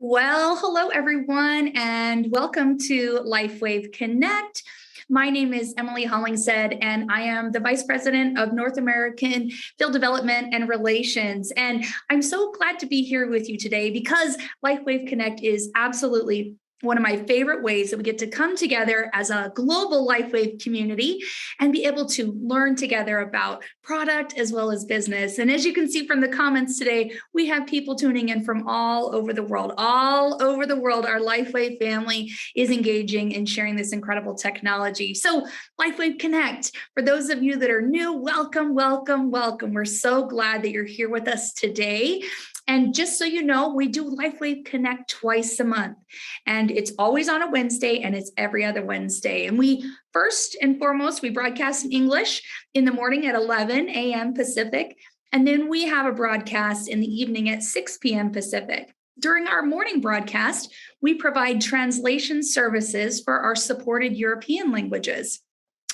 Well, hello everyone, and welcome to LifeWave Connect. My name is Emily Hollingshead, and I am the Vice President of North American Field Development and Relations. And I'm so glad to be here with you today because LifeWave Connect is absolutely one of my favorite ways that we get to come together as a global LifeWave community and be able to learn together about product as well as business. And as you can see from the comments today, we have people tuning in from all over the world. All over the world, our LifeWave family is engaging and sharing this incredible technology. So LifeWave Connect, for those of you that are new, welcome, welcome, welcome. We're so glad that you're here with us today. And just so you know, we do LifeWave Connect twice a month. And it's always on a Wednesday and it's every other Wednesday. And we first and foremost, we broadcast in English in the morning at 11 a.m. Pacific. And then we have a broadcast in the evening at 6 p.m. Pacific. During our morning broadcast, we provide translation services for our supported European languages.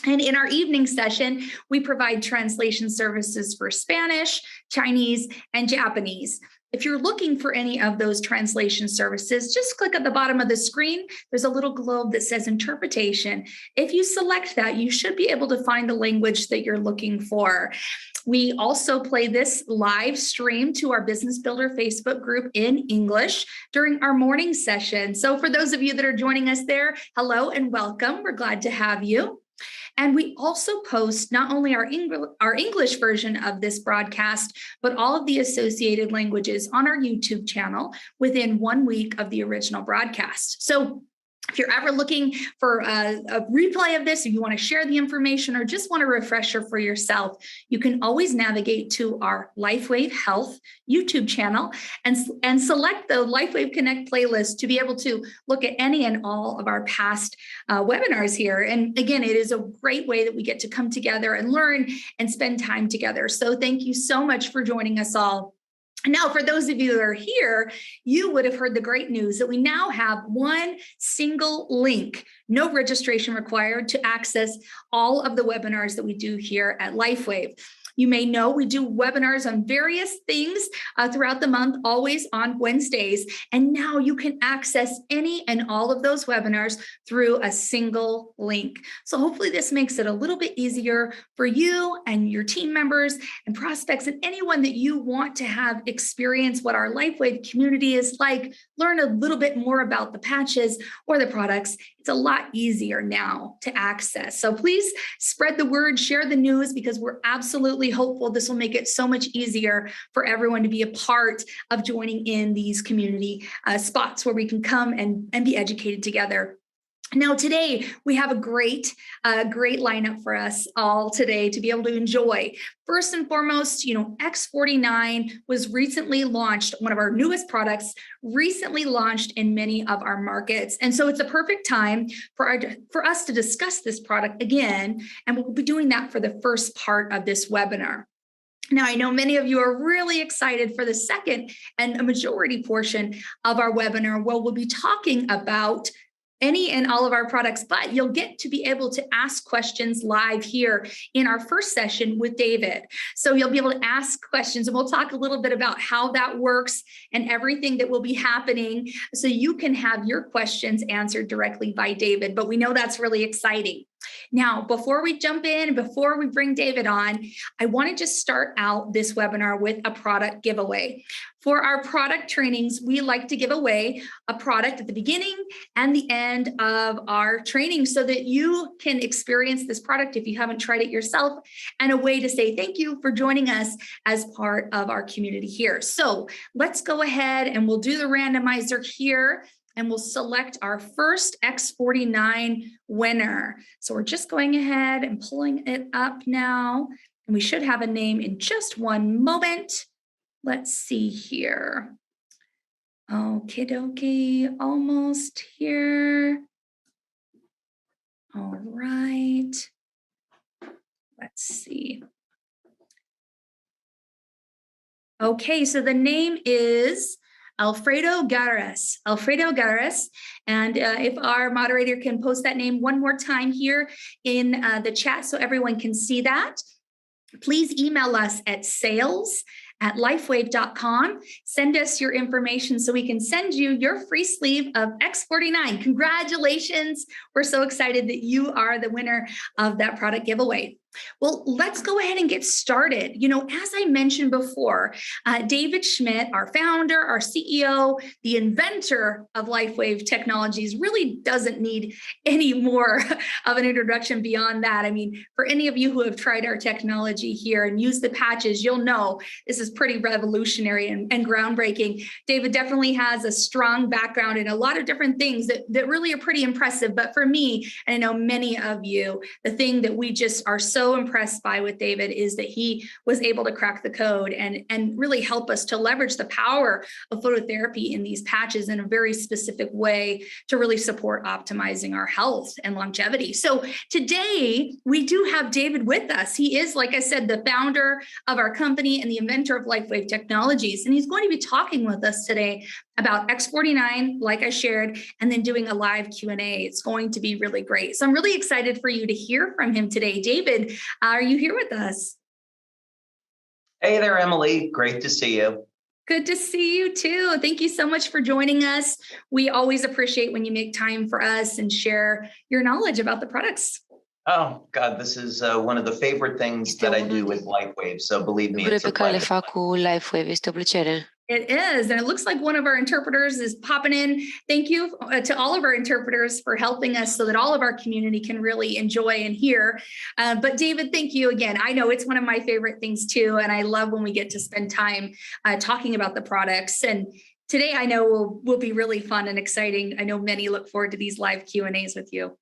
And in our evening session, we provide translation services for Spanish, Chinese, and Japanese. If you're looking for any of those translation services, just click at the bottom of the screen. There's a little globe that says interpretation. If you select that, you should be able to find the language that you're looking for. We also play this live stream to our Business Builder Facebook group in English during our morning session. So for those of you that are joining us there, hello and welcome. We're glad to have you. And we also post not only our English version of this broadcast, but all of the associated languages on our YouTube channel within 1 week of the original broadcast. So if you're ever looking for a replay of this, if you want to share the information or just want a refresher for yourself, you can always navigate to our LifeWave Health YouTube channel and select the LifeWave Connect playlist to be able to look at any and all of our past webinars here. And again, it is a great way that we get to come together and learn and spend time together. So thank you so much for joining us all. Now, for those of you that are here, you would have heard the great news that we now have one single link, no registration required, to access all of the webinars that we do here at LifeWave. You may know we do webinars on various things throughout the month, always on Wednesdays. And now you can access any and all of those webinars through a single link. So hopefully this makes it a little bit easier for you and your team members and prospects and anyone that you want to have experience what our LifeWave community is like, learn a little bit more about the patches or the products. It's a lot easier now to access. So please spread the word, share the news, because we're absolutely hopeful this will make it so much easier for everyone to be a part of joining in these community spots where we can come and be educated together. Now, today, we have a great lineup for us all today to be able to enjoy. First and foremost, X49 was recently launched, one of our newest products, recently launched in many of our markets. And so it's a perfect time for us to discuss this product again, and we'll be doing that for the first part of this webinar. Now, I know many of you are really excited for the second and a majority portion of our webinar, where we'll be talking about any and all of our products, but you'll get to be able to ask questions live here in our first session with David. So you'll be able to ask questions, and we'll talk a little bit about how that works and everything that will be happening so you can have your questions answered directly by David. But we know that's really exciting. Now, before we jump in, before we bring David on, I want to just start out this webinar with a product giveaway. For our product trainings, we like to give away a product at the beginning and the end of our training so that you can experience this product if you haven't tried it yourself, and a way to say thank you for joining us as part of our community here. So let's go ahead and we'll do the randomizer here. And we'll select our first X49 winner. So we're just going ahead and pulling it up now. And we should have a name in just one moment. Let's see here. Okie dokie, almost here. All right. Let's see. Okay, so the name is Alfredo Gares. And if our moderator can post that name one more time here in the chat so everyone can see that, please email us at sales at lifewave.com. Send us your information so we can send you your free sleeve of X49. Congratulations. We're so excited that you are the winner of that product giveaway. Well, let's go ahead and get started. As I mentioned before, David Schmidt, our founder, our CEO, the inventor of LifeWave Technologies, really doesn't need any more of an introduction beyond that. I mean, for any of you who have tried our technology here and used the patches, you'll know this is pretty revolutionary and groundbreaking. David definitely has a strong background in a lot of different things that really are pretty impressive. But for me, and I know many of you, the thing that we just are so impressed by with David is that he was able to crack the code and really help us to leverage the power of phototherapy in these patches in a very specific way to really support optimizing our health and longevity. So today we do have David with us. He is, like I said, the founder of our company and the inventor of LifeWave Technologies. And he's going to be talking with us today about X49, like I shared, and then doing a live Q&A. It's going to be really great. So I'm really excited for you to hear from him today. David, are you here with us? Hey there, Emily. Great to see you. Good to see you too. Thank you so much for joining us. We always appreciate when you make time for us and share your knowledge about the products. Oh, God, this is one of the favorite things that I do with LifeWave. So believe me, it's a Pe care le pleasure. fac cu LifeWave este o plăcere. It is. And it looks like one of our interpreters is popping in. Thank you to all of our interpreters for helping us so that all of our community can really enjoy and hear. But David, thank you again. I know it's one of my favorite things too. And I love when we get to spend time talking about the products. And today I know will be really fun and exciting. I know many look forward to these live Q&As with you.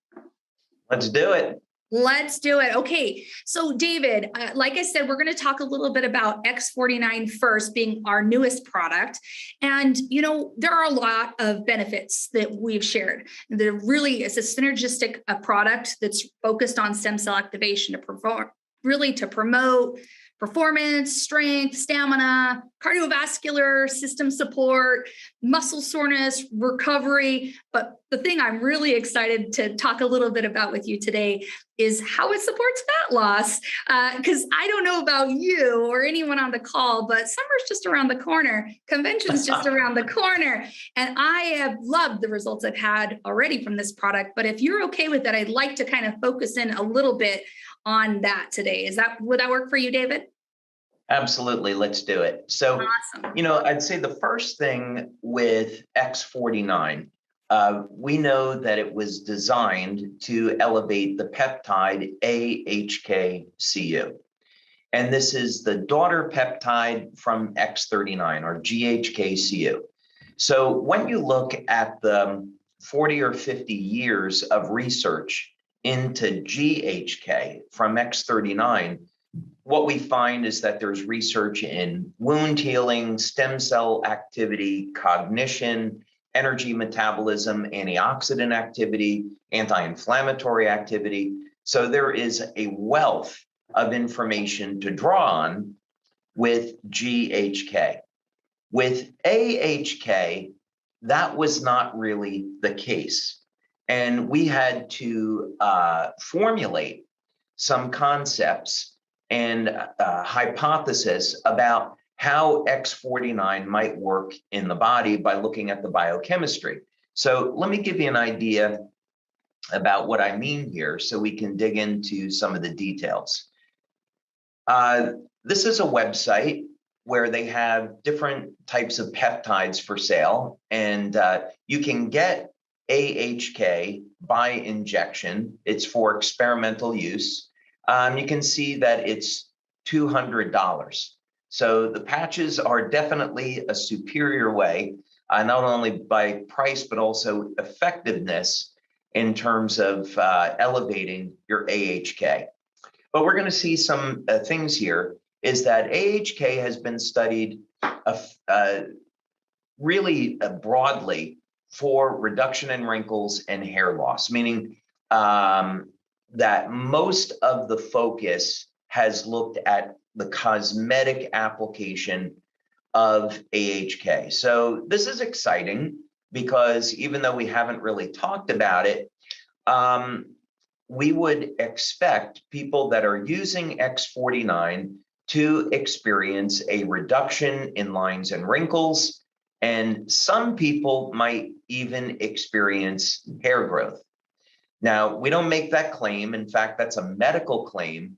Let's do it. Let's do it. Okay. So David, like I said, we're going to talk a little bit about X49 first, being our newest product. And, there are a lot of benefits that we've shared. There really is a synergistic product that's focused on stem cell activation to promote performance, strength, stamina, cardiovascular system support, muscle soreness, recovery. But the thing I'm really excited to talk a little bit about with you today is how it supports fat loss. Because I don't know about you or anyone on the call, but summer's just around the corner. Convention's just around the corner. And I have loved the results I've had already from this product. But if you're okay with that, I'd like to kind of focus in a little bit on that today. Would that work for you, David? Absolutely. Let's do it. So, Awesome. I'd say the first thing with X49, we know that it was designed to elevate the peptide AHK-CU. And this is the daughter peptide from X39 or GHK-CU. So when you look at the 40 or 50 years of research into GHK from X39, what we find is that there's research in wound healing, stem cell activity, cognition, energy metabolism, antioxidant activity, anti-inflammatory activity. So there is a wealth of information to draw on with GHK. With AHK, that was not really the case. And we had to formulate some concepts and hypothesis about how X49 might work in the body by looking at the biochemistry. So let me give you an idea about what I mean here so we can dig into some of the details. This is a website where they have different types of peptides for sale, and you can get AHK by injection. It's for experimental use. You can see that it's $200. So the patches are definitely a superior way, not only by price, but also effectiveness in terms of elevating your AHK. But we're going to see some things here is that AHK has been studied really broadly for reduction in wrinkles and hair loss, meaning that most of the focus has looked at the cosmetic application of AHK. So this is exciting because even though we haven't really talked about it, we would expect people that are using X49 to experience a reduction in lines and wrinkles, and some people might even experience hair growth. Now, we don't make that claim. In fact, that's a medical claim.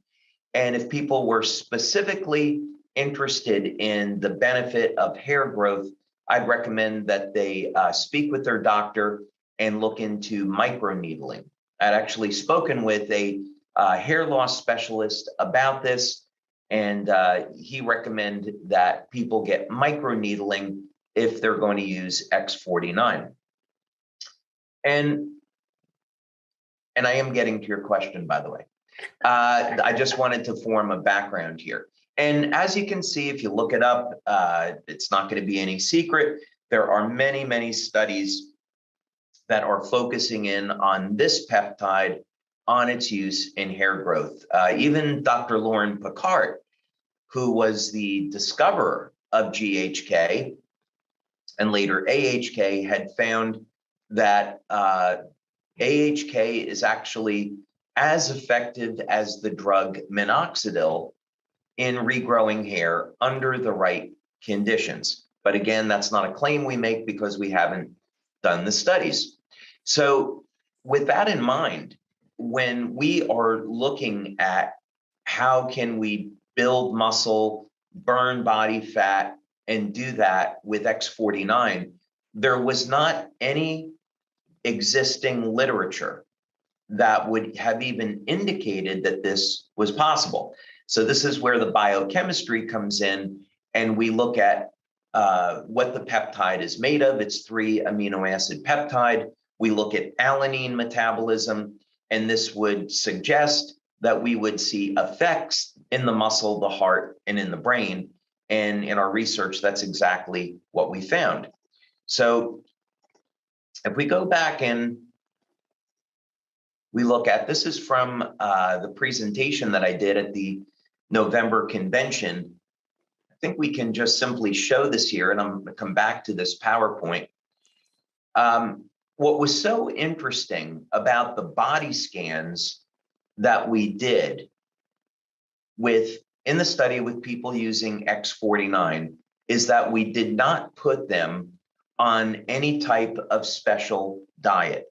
And if people were specifically interested in the benefit of hair growth, I'd recommend that they speak with their doctor and look into microneedling. I'd actually spoken with a hair loss specialist about this, and he recommended that people get microneedling if they're going to use X49. And I am getting to your question, by the way. I just wanted to form a background here. And as you can see, if you look it up, it's not going to be any secret. There are many, many studies that are focusing in on this peptide, on its use in hair growth. Even Dr. Lauren Picard, who was the discoverer of GHK and later AHK, had found that AHK is actually as effective as the drug minoxidil in regrowing hair under the right conditions. But again, that's not a claim we make because we haven't done the studies. So with that in mind, when we are looking at how can we build muscle, burn body fat, and do that with X49, there was not any existing literature that would have even indicated that this was possible. So this is where the biochemistry comes in, and we look at what the peptide is made of. It's 3 amino acid peptide. We look at alanine metabolism, and this would suggest that we would see effects in the muscle, the heart, and in the brain. And in our research, that's exactly what we found. So if we go back and we look at, this is from the presentation that I did at the November convention. I think we can just simply show this here, and I'm going to come back to this PowerPoint. What was so interesting about the body scans that we did in the study with people using X49 is that we did not put them on any type of special diet.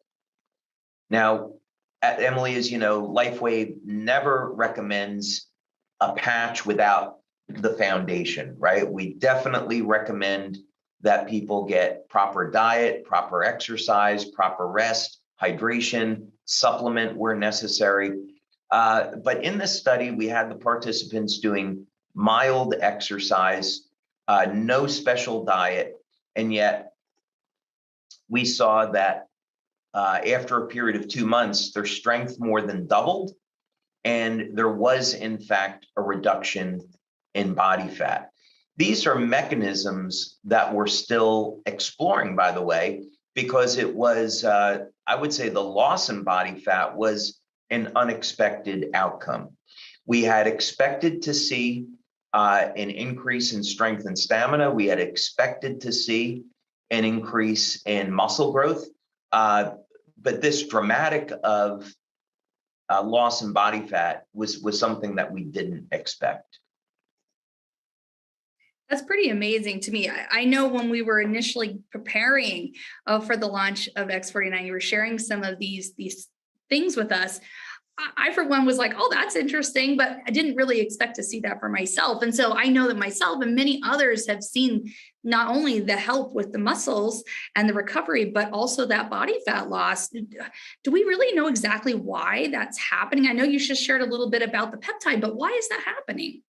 Now, Emily, as you know, LifeWave never recommends a patch without the foundation, right? We definitely recommend that people get proper diet, proper exercise, proper rest, hydration, supplement where necessary. But in this study, we had the participants doing mild exercise, no special diet, and yet we saw that after a period of 2 months, their strength more than doubled, and there was, in fact, a reduction in body fat. These are mechanisms that we're still exploring, by the way, because it was, I would say the loss in body fat was an unexpected outcome. We had expected to see an increase in strength and stamina. We had expected to see an increase in muscle growth. But this dramatic of loss in body fat was something that we didn't expect. That's pretty amazing to me. I know when we were initially preparing for the launch of X49, you were sharing some of these things with us. I, for one, was like, oh, that's interesting, but I didn't really expect to see that for myself. And so I know that myself and many others have seen not only the help with the muscles and the recovery, but also that body fat loss. Do we really know exactly why that's happening? I know you just shared a little bit about the peptide, but why is that happening?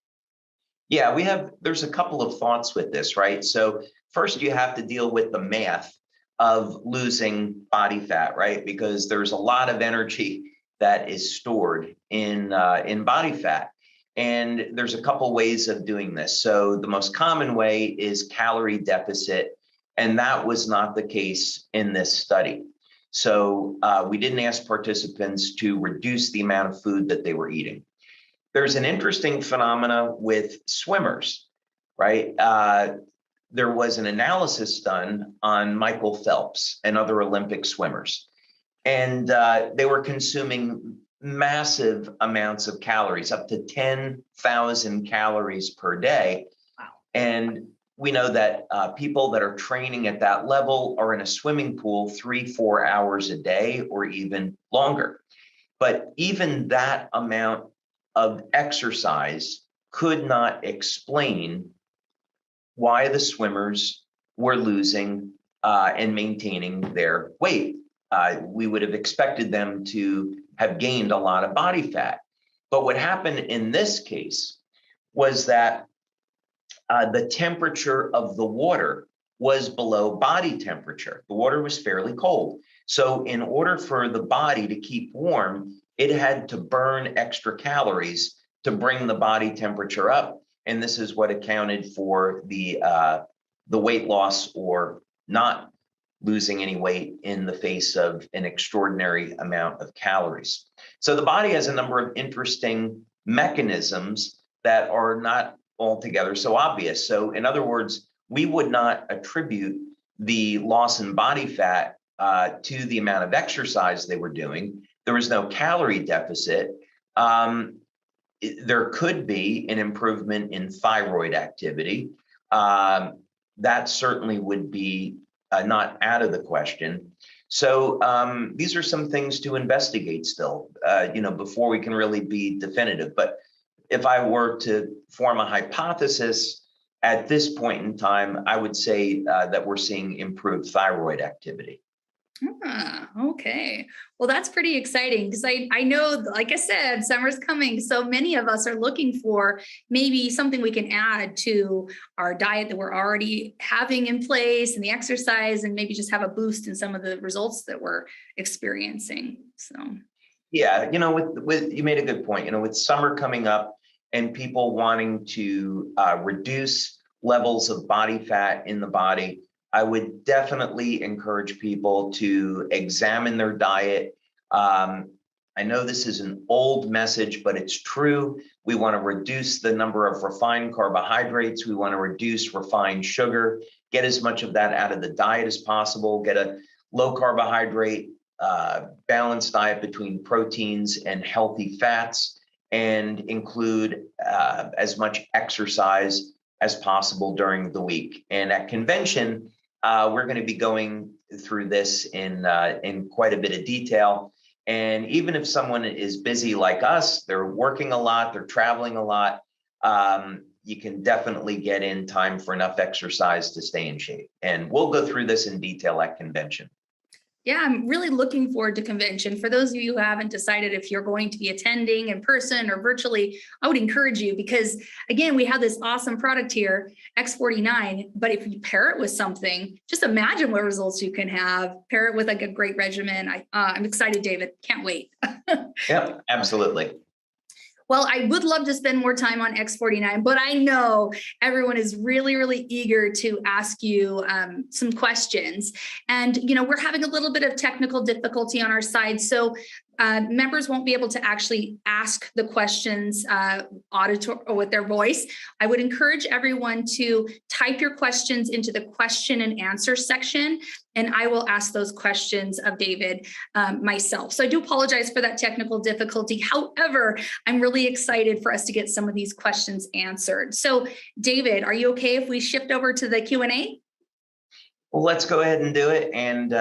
Yeah, there's a couple of thoughts with this, right? So first you have to deal with the math of losing body fat, right? Because there's a lot of energy that is stored in body fat. And there's a couple ways of doing this. So the most common way is calorie deficit, and that was not the case in this study. So we didn't ask participants to reduce the amount of food that they were eating. There's an interesting phenomena with swimmers, right? There was an analysis done on Michael Phelps and other Olympic swimmers, and they were consuming massive amounts of calories, up to 10,000 calories per day. Wow. And we know that people that are training at that level are in a swimming pool 3-4 hours a day or even longer. But even that amount of exercise could not explain why the swimmers were losing and maintaining their weight. We would have expected them to have gained a lot of body fat. But what happened in this case was that the temperature of the water was below body temperature. The water was fairly cold. So in order for the body to keep warm, it had to burn extra calories to bring the body temperature up. And this is what accounted for the weight loss or not losing any weight in the face of an extraordinary amount of calories. So the body has a number of interesting mechanisms that are not altogether so obvious. So in other words, we would not attribute the loss in body fat to the amount of exercise they were doing. There was no calorie deficit. There could be an improvement in thyroid activity. That certainly would be not out of the question. So these are some things to investigate still, before we can really be definitive. But if I were to form a hypothesis at this point in time, I would say that we're seeing improved thyroid activity. Okay. Well, that's pretty exciting because I know, like I said, summer's coming. So many of us are looking for maybe something we can add to our diet that we're already having in place and the exercise, and maybe just have a boost in some of the results that we're experiencing. So, yeah, with you made a good point. With summer coming up and people wanting to reduce levels of body fat in the body, I would definitely encourage people to examine their diet. I know this is an old message, but it's true. We want to reduce the number of refined carbohydrates. We want to reduce refined sugar, get as much of that out of the diet as possible, get a low carbohydrate, balanced diet between proteins and healthy fats, and include as much exercise as possible during the week. And at convention, we're going to be going through this in quite a bit of detail. And even if someone is busy like us, they're working a lot, they're traveling a lot, you can definitely get in time for enough exercise to stay in shape. And we'll go through this in detail at convention. Yeah, I'm really looking forward to convention. For those of you who haven't decided if you're going to be attending in person or virtually, I would encourage you because, again, we have this awesome product here, X49, but if you pair it with something, just imagine what results you can have. Pair it with like a great regimen. I'm excited, David. Can't wait. Yeah, absolutely. Well, I would love to spend more time on X49, but I know everyone is really, really eager to ask you some questions. And, we're having a little bit of technical difficulty on our side. So members won't be able to actually ask the questions or with their voice. I would encourage everyone to type your questions into the question and answer section, and I will ask those questions of David myself. So I do apologize for that technical difficulty. However, I'm really excited for us to get some of these questions answered. So David, are you okay if we shift over to the Q&A? Well, let's go ahead and do it. And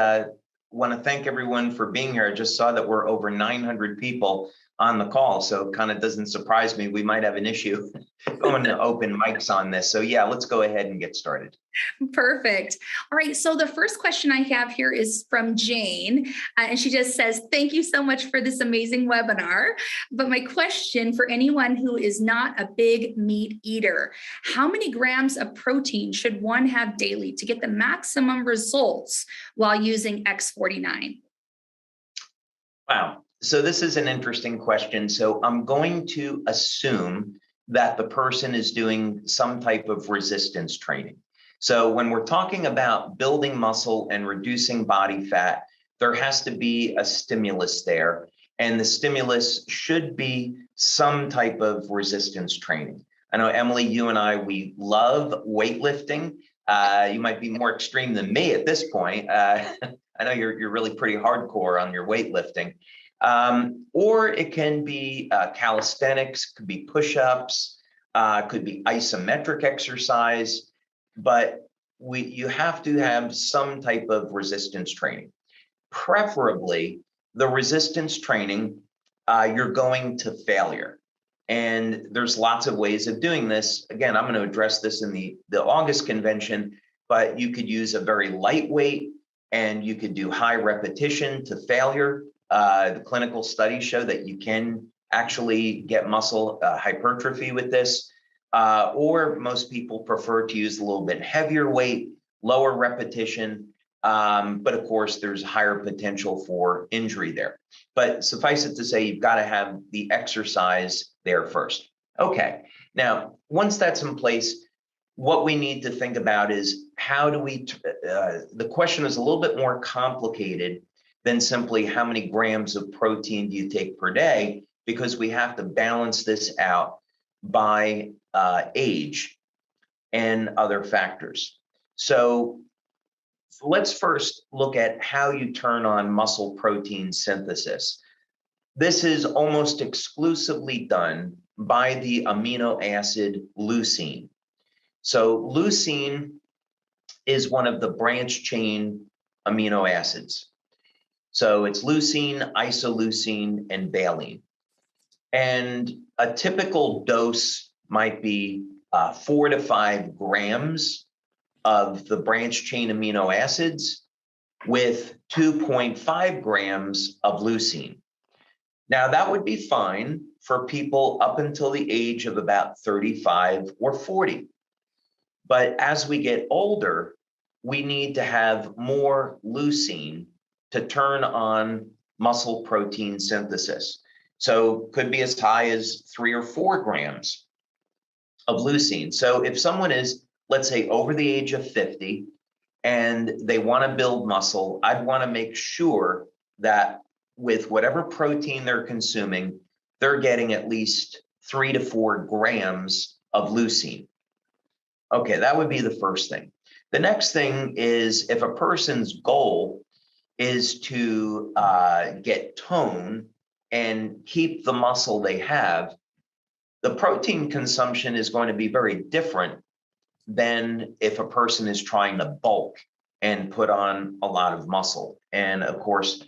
want to thank everyone for being here. I just saw that we're over 900 people on the call, so it kind of doesn't surprise me. We might have an issue going to open mics on this. So yeah, let's go ahead and get started. Perfect. All right. So the first question I have here is from Jane, and she just says, thank you so much for this amazing webinar. But my question for anyone who is not a big meat eater, how many grams of protein should one have daily to get the maximum results while using X49? Wow. So this is an interesting question. So I'm going to assume that the person is doing some type of resistance training. So when we're talking about building muscle and reducing body fat, there has to be a stimulus there. And the stimulus should be some type of resistance training. I know, Emily, you and I, we love weightlifting. You might be more extreme than me at this point. I know you're really pretty hardcore on your weightlifting. Or it can be calisthenics, could be push-ups, could be isometric exercise, but you have to have some type of resistance training. Preferably, the resistance training, you're going to failure. And there's lots of ways of doing this. Again, I'm going to address this in the August convention, but you could use a very lightweight and you could do high repetition to failure. The clinical studies show that you can actually get muscle hypertrophy with this. Or most people prefer to use a little bit heavier weight, lower repetition. But of course, there's higher potential for injury there. But suffice it to say, you've got to have the exercise there first. Okay, now, once that's in place, what we need to think about is how do we, the question is a little bit more complicated than simply how many grams of protein do you take per day, because we have to balance this out by age and other factors. So let's first look at how you turn on muscle protein synthesis. This is almost exclusively done by the amino acid leucine. So leucine is one of the branch chain amino acids. So it's leucine, isoleucine, and valine. And a typical dose might be 4 to 5 grams of the branch chain amino acids with 2.5 grams of leucine. Now, that would be fine for people up until the age of about 35 or 40. But as we get older, we need to have more leucine to turn on muscle protein synthesis. So could be as high as 3 or 4 grams of leucine. So if someone is, let's say, over the age of 50 and they want to build muscle, I'd want to make sure that with whatever protein they're consuming, they're getting at least 3 to 4 grams of leucine. Okay, that would be the first thing. The next thing is if a person's goal is to get tone and keep the muscle they have, the protein consumption is going to be very different than if a person is trying to bulk and put on a lot of muscle. And of course,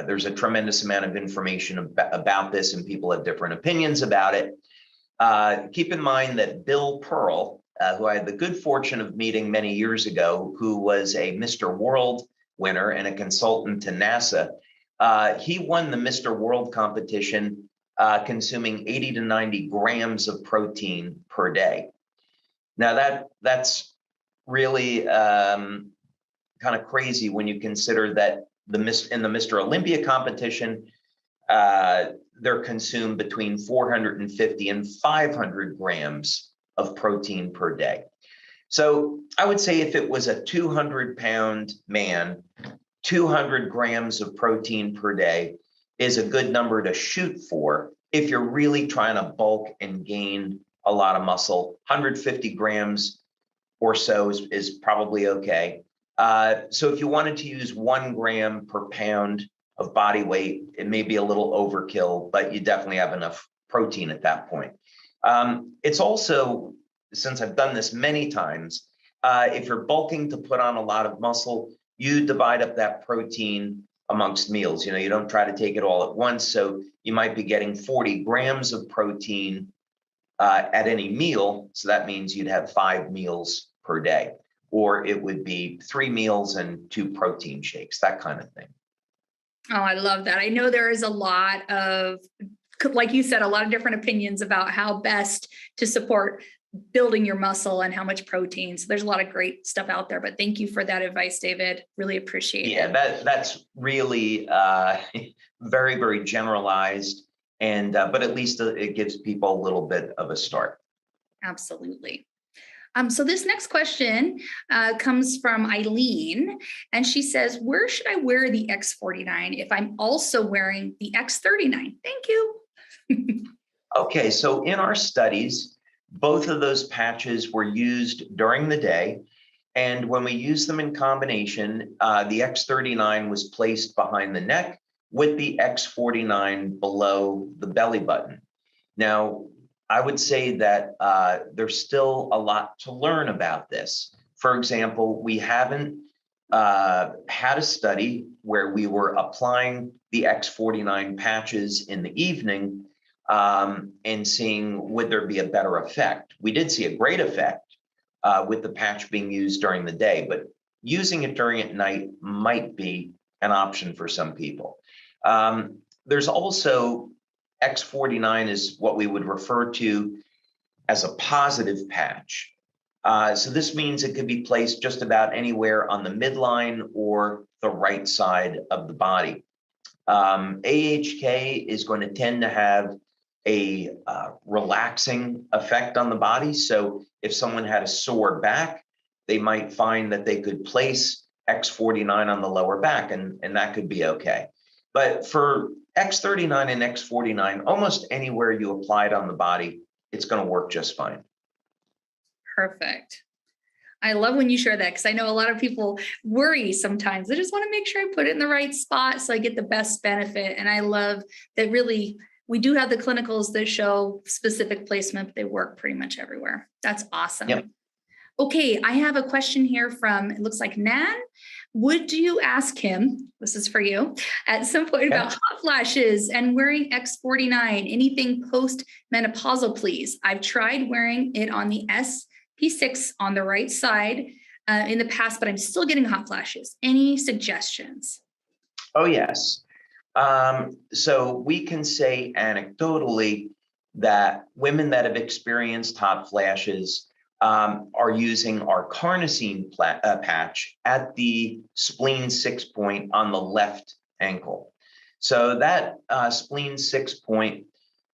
there's a tremendous amount of information about this, and people have different opinions about it. Keep in mind that Bill Pearl, who I had the good fortune of meeting many years ago, who was a Mr. World winner and a consultant to NASA, he won the Mr. World competition consuming 80 to 90 grams of protein per day. Now that's really kind of crazy when you consider that in the Mr. Olympia competition, they're consumed between 450 and 500 grams of protein per day. So I would say if it was a 200-pound man, 200 grams of protein per day is a good number to shoot for if you're really trying to bulk and gain a lot of muscle. 150 grams or so is probably okay. So if you wanted to use 1 gram per pound of body weight, it may be a little overkill, but you definitely have enough protein at that point. It's also, since I've done this many times, if you're bulking to put on a lot of muscle, you divide up that protein amongst meals. You don't try to take it all at once. So you might be getting 40 grams of protein at any meal. So that means you'd have 5 meals per day, or it would be 3 meals and 2 protein shakes, that kind of thing. Oh, I love that. I know there is a lot of, like you said, a lot of different opinions about how best to support building your muscle and how much protein. So there's a lot of great stuff out there, but thank you for that advice, David. Really appreciate it. Yeah, that's really very, very generalized, and but at least it gives people a little bit of a start. Absolutely. So this next question comes from Eileen, and she says, where should I wear the X49 if I'm also wearing the X39? Thank you. Okay, so in our studies, both of those patches were used during the day. And when we used them in combination, the X39 was placed behind the neck with the X49 below the belly button. Now, I would say that there's still a lot to learn about this. For example, we haven't had a study where we were applying the X49 patches in the evening and seeing would there be a better effect. We did see a great effect with the patch being used during the day, but using it during at night might be an option for some people. There's also X49 is what we would refer to as a positive patch. So this means it could be placed just about anywhere on the midline or the right side of the body. AHK is going to tend to have a relaxing effect on the body. So if someone had a sore back, they might find that they could place X49 on the lower back, and that could be okay. But for X39 and X49, almost anywhere you apply it on the body, it's going to work just fine. Perfect. I love when you share that, because I know a lot of people worry sometimes. They just want to make sure I put it in the right spot so I get the best benefit. And I love that really we do have the clinicals that show specific placement, but they work pretty much everywhere. That's awesome. Yep. Okay, I have a question here from, it looks like Nan. Would you ask him, this is for you, at some point about hot flashes and wearing X49, anything post-menopausal, please? I've tried wearing it on the SP6 on the right side in the past, but I'm still getting hot flashes. Any suggestions? Oh, yes. So we can say anecdotally that women that have experienced hot flashes are using our carnosine patch at the spleen 6 point on the left ankle. So that spleen 6 point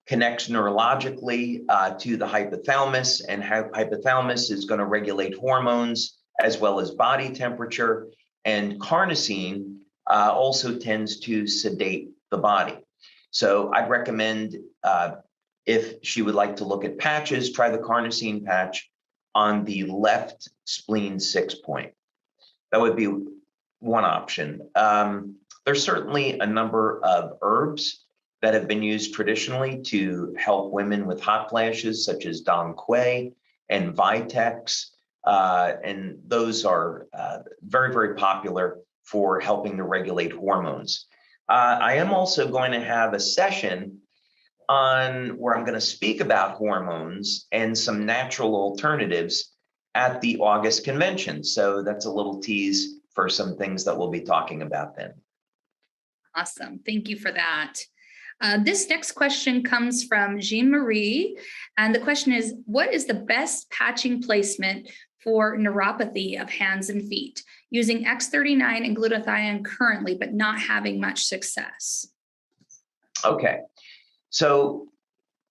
connects neurologically to the hypothalamus, and hypothalamus is going to regulate hormones as well as body temperature. And carnosine also tends to sedate the body. So I'd recommend if she would like to look at patches, try the carnosine patch on the left spleen 6 point. That would be one option. There's certainly a number of herbs that have been used traditionally to help women with hot flashes, such as Dong Quai and Vitex. And those are very, very popular for helping to regulate hormones. I am also going to have a session on where I'm going to speak about hormones and some natural alternatives at the August convention. So that's a little tease for some things that we'll be talking about then. Awesome. Thank you for that. This next question comes from Jean-Marie. And the question is, what is the best patching placement for neuropathy of hands and feet, using X39 and glutathione currently, but not having much success? Okay. So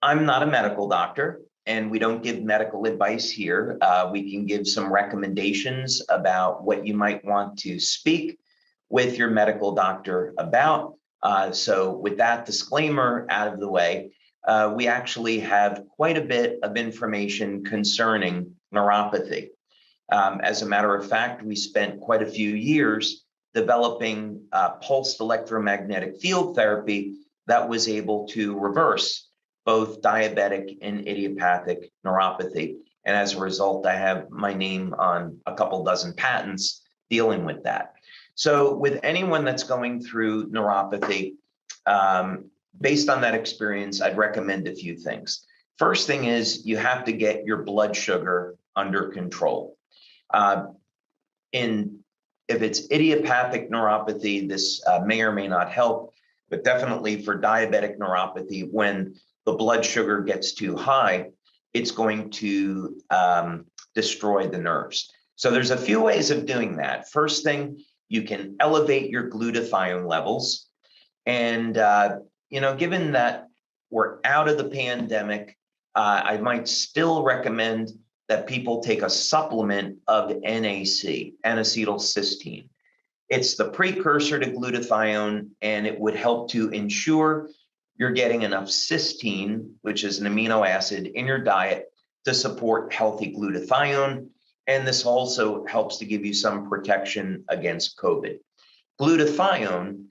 I'm not a medical doctor, and we don't give medical advice here. We can give some recommendations about what you might want to speak with your medical doctor about. So with that disclaimer out of the way, we actually have quite a bit of information concerning neuropathy. As a matter of fact, we spent quite a few years developing pulsed electromagnetic field therapy that was able to reverse both diabetic and idiopathic neuropathy. And as a result, I have my name on a couple dozen patents dealing with that. So with anyone that's going through neuropathy, based on that experience, I'd recommend a few things. First thing is you have to get your blood sugar under control. If it's idiopathic neuropathy, this may or may not help, but definitely for diabetic neuropathy, when the blood sugar gets too high, it's going to destroy the nerves. So there's a few ways of doing that. First thing, you can elevate your glutathione levels. And, given that we're out of the pandemic, I might still recommend that people take a supplement of NAC, N-acetylcysteine. It's the precursor to glutathione, and it would help to ensure you're getting enough cysteine, which is an amino acid, in your diet to support healthy glutathione. And this also helps to give you some protection against COVID. Glutathione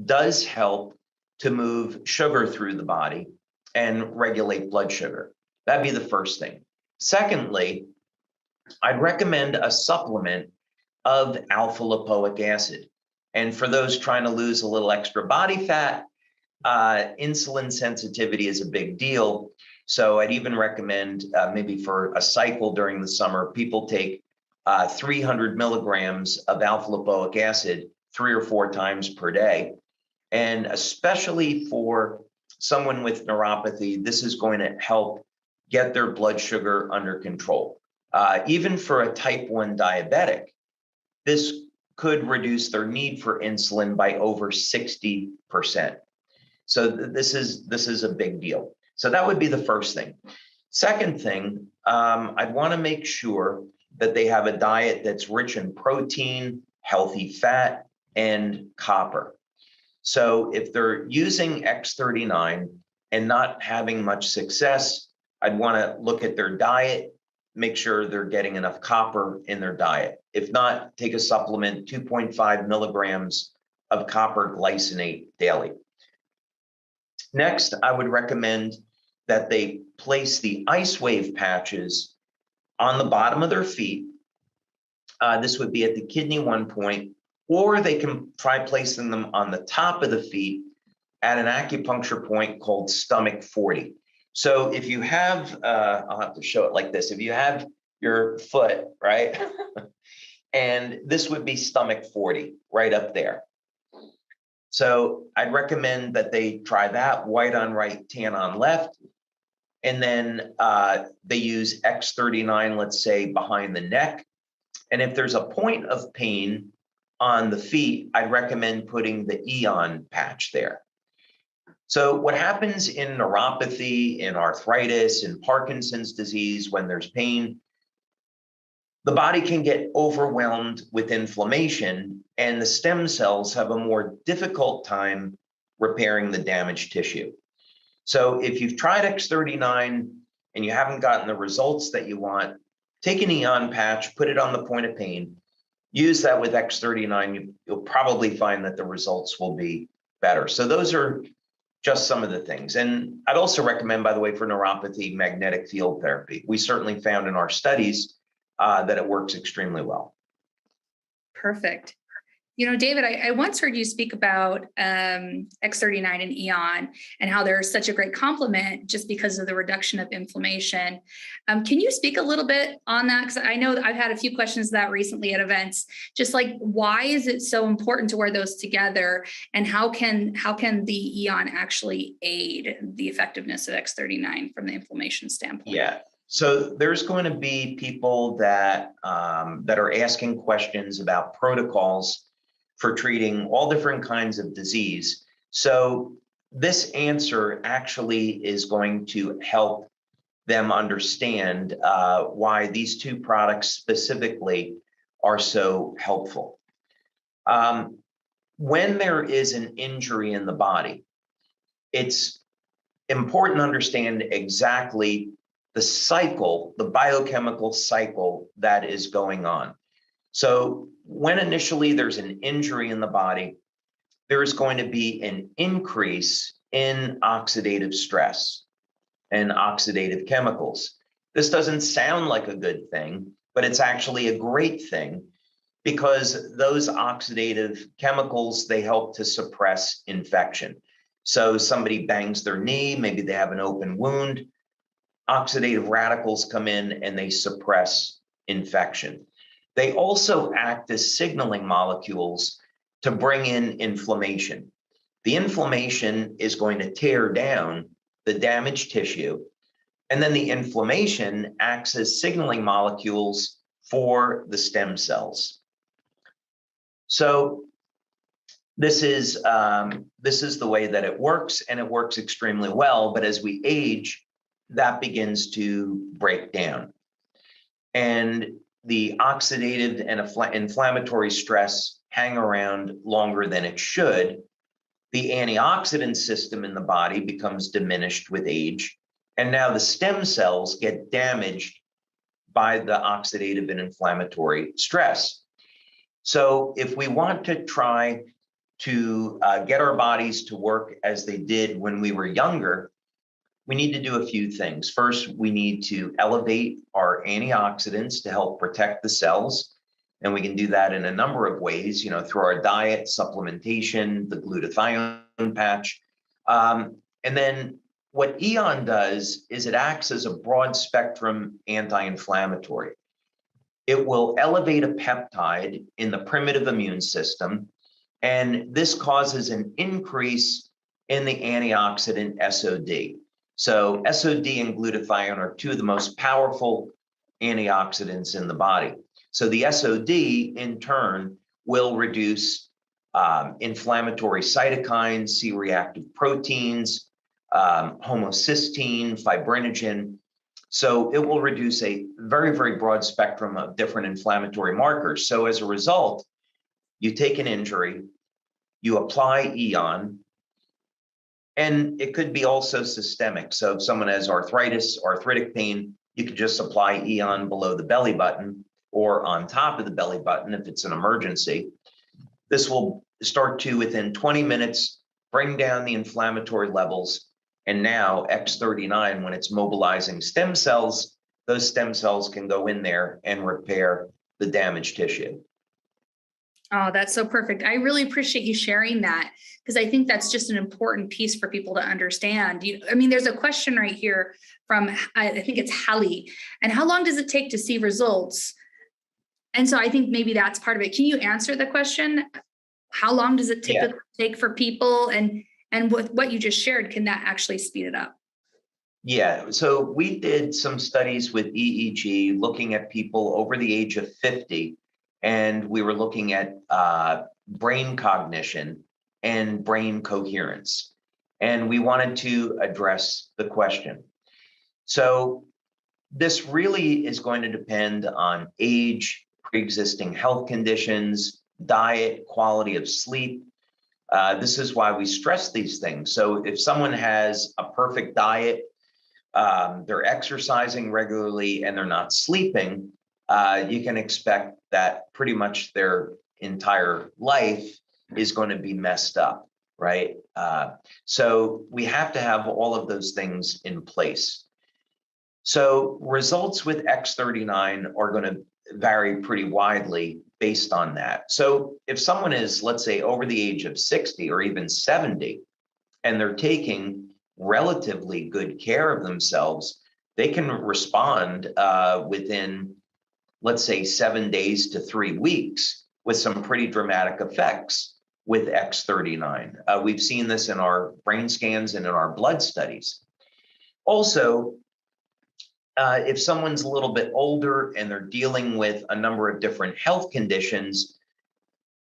does help to move sugar through the body and regulate blood sugar. That'd be the first thing. Secondly, I'd recommend a supplement of alpha lipoic acid. And for those trying to lose a little extra body fat, insulin sensitivity is a big deal. So I'd even recommend maybe for a cycle during the summer, people take 300 milligrams of alpha lipoic acid 3 or 4 times per day. And especially for someone with neuropathy, this is going to help get their blood sugar under control. Even for a type 1 diabetic, this could reduce their need for insulin by over 60%. So this is a big deal. So that would be the first thing. Second thing, I'd want to make sure that they have a diet that's rich in protein, healthy fat, and copper. So if they're using X39 and not having much success, I'd want to look at their diet, make sure they're getting enough copper in their diet. If not, take a supplement, 2.5 milligrams of copper glycinate daily. Next, I would recommend that they place the LifeWave patches on the bottom of their feet. This would be at the kidney 1 point, or they can try placing them on the top of the feet at an acupuncture point called stomach 40. So if you have, I'll have to show it like this. If you have your foot, right? And this would be stomach 40, right up there. So I'd recommend that they try that, white on right, tan on left. And then they use X39, let's say, behind the neck. And if there's a point of pain on the feet, I'd recommend putting the Eon patch there. So what happens in neuropathy, in arthritis, in Parkinson's disease, when there's pain, the body can get overwhelmed with inflammation, and the stem cells have a more difficult time repairing the damaged tissue. So if you've tried X39 and you haven't gotten the results that you want, take an Eon patch, put it on the point of pain, use that with X39, you'll probably find that the results will be better. So those are just some of the things. And I'd also recommend, by the way, for neuropathy, magnetic field therapy. We certainly found in our studies that it works extremely well. Perfect. You know, David, I once heard you speak about X39 and Eon and how they're such a great complement just because of the reduction of inflammation. Can you speak a little bit on that? Because I know that I've had a few questions that recently at events, just like why is it so important to wear those together, and how can the Eon actually aid the effectiveness of X39 from the inflammation standpoint? Yeah. So there's going to be people that that are asking questions about protocols for treating all different kinds of disease. So this answer actually is going to help them understand why these two products specifically are so helpful. When there is an injury in the body, it's important to understand exactly the cycle, the biochemical cycle that is going on. So when initially there's an injury in the body, there's going to be an increase in oxidative stress and oxidative chemicals. This doesn't sound like a good thing, but it's actually a great thing because those oxidative chemicals, they help to suppress infection. So somebody bangs their knee, maybe they have an open wound, oxidative radicals come in and they suppress infection. They also act as signaling molecules to bring in inflammation. The inflammation is going to tear down the damaged tissue, and then the inflammation acts as signaling molecules for the stem cells. So this is the way that it works, and it works extremely well. But as we age, that begins to break down. And the oxidative and inflammatory stress hang around longer than it should. The antioxidant system in the body becomes diminished with age. And now the stem cells get damaged by the oxidative and inflammatory stress. So if we want to try to get our bodies to work as they did when we were younger, we need to do a few things. First, we need to elevate our antioxidants to help protect the cells. And we can do that in a number of ways, through our diet, supplementation, the glutathione patch. And then what EON does is it acts as a broad spectrum anti-inflammatory. It will elevate a peptide in the primitive immune system, and this causes an increase in the antioxidant SOD. So SOD and glutathione are two of the most powerful antioxidants in the body. So the SOD in turn will reduce inflammatory cytokines, C-reactive proteins, homocysteine, fibrinogen. So it will reduce a very, very broad spectrum of different inflammatory markers. So as a result, you take an injury, you apply EON, and it could be also systemic. So if someone has arthritis, arthritic pain, you could just apply EON below the belly button or on top of the belly button if it's an emergency. This will start to, within 20 minutes, bring down the inflammatory levels. And now X39, when it's mobilizing stem cells, those stem cells can go in there and repair the damaged tissue. Oh, that's so perfect. I really appreciate you sharing that, because I think that's just an important piece for people to understand. There's a question right here from, I think it's Hallie. And how long does it take to see results? And so I think maybe that's part of it. Can you answer the question? How long does it typically take for people? And with what you just shared, can that actually speed it up? Yeah, so we did some studies with EEG looking at people over the age of 50, and we were looking at brain cognition and brain coherence. And we wanted to address the question. So this really is going to depend on age, pre-existing health conditions, diet, quality of sleep. This is why we stress these things. So if someone has a perfect diet, they're exercising regularly, and they're not sleeping, you can expect that pretty much their entire life is going to be messed up, right? So we have to have all of those things in place. So results with X39 are going to vary pretty widely based on that. So if someone is, let's say, over the age of 60 or even 70, and they're taking relatively good care of themselves, they can respond within, let's say, 7 days to 3 weeks with some pretty dramatic effects with X39. We've seen this in our brain scans and in our blood studies. Also, if someone's a little bit older and they're dealing with a number of different health conditions,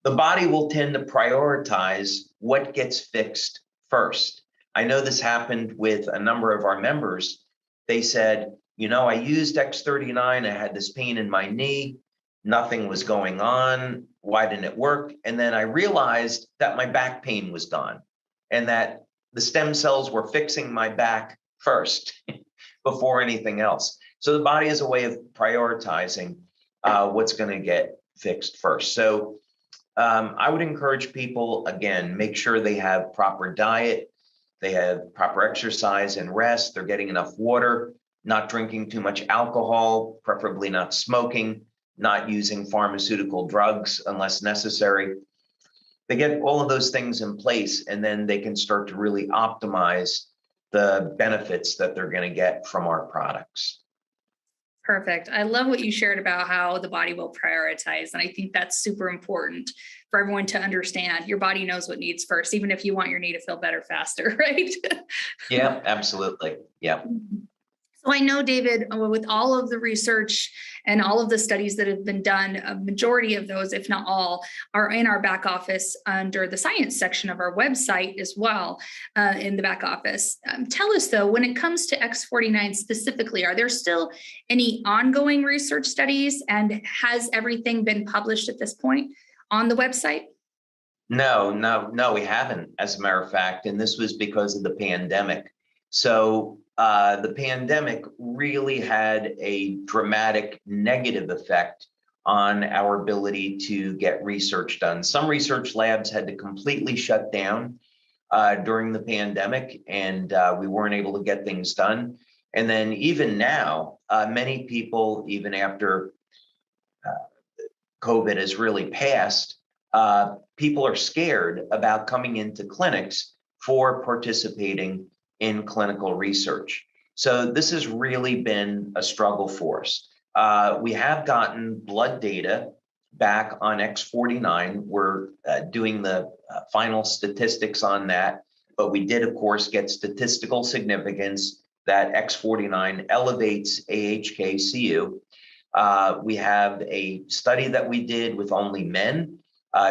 the body will tend to prioritize what gets fixed first. I know this happened with a number of our members. They said, I used X39, I had this pain in my knee, nothing was going on, why didn't it work? And then I realized that my back pain was gone and that the stem cells were fixing my back first before anything else. So the body is a way of prioritizing what's going to get fixed first. So I would encourage people, again, make sure they have proper diet, they have proper exercise and rest, they're getting enough water, not drinking too much alcohol, preferably not smoking, not using pharmaceutical drugs unless necessary. They get all of those things in place, and then they can start to really optimize the benefits that they're going to get from our products. Perfect. I love what you shared about how the body will prioritize. And I think that's super important for everyone to understand. Your body knows what needs first, even if you want your knee to feel better faster, right? Yeah, absolutely. Yeah. So I know, David, with all of the research and all of the studies that have been done, a majority of those, if not all, are in our back office under the science section of our website as well, in the back office. Tell us, though, when it comes to X49 specifically, are there still any ongoing research studies, and has everything been published at this point on the website? No, we haven't, as a matter of fact, and this was because of the pandemic. So the pandemic really had a dramatic negative effect on our ability to get research done. Some research labs had to completely shut down during the pandemic, and we weren't able to get things done. And then even now, many people, even after COVID has really passed, people are scared about coming into clinics for participating in clinical research. So this has really been a struggle for us. We have gotten blood data back on X49. We're doing the final statistics on that, but we did, of course, get statistical significance that X49 elevates AHK-CU. We have a study that we did with only men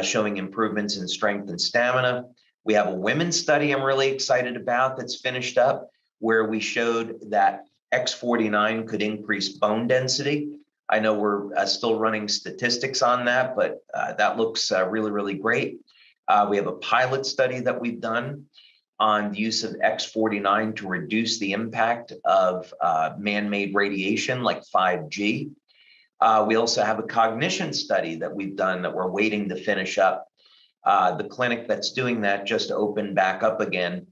showing improvements in strength and stamina. We have a women's study I'm really excited about that's finished up, where we showed that X49 could increase bone density. I know we're still running statistics on that, but that looks really, really great. We have a pilot study that we've done on the use of X49 to reduce the impact of man-made radiation like 5G. We also have a cognition study that we've done that we're waiting to finish up. The clinic that's doing that just opened back up again.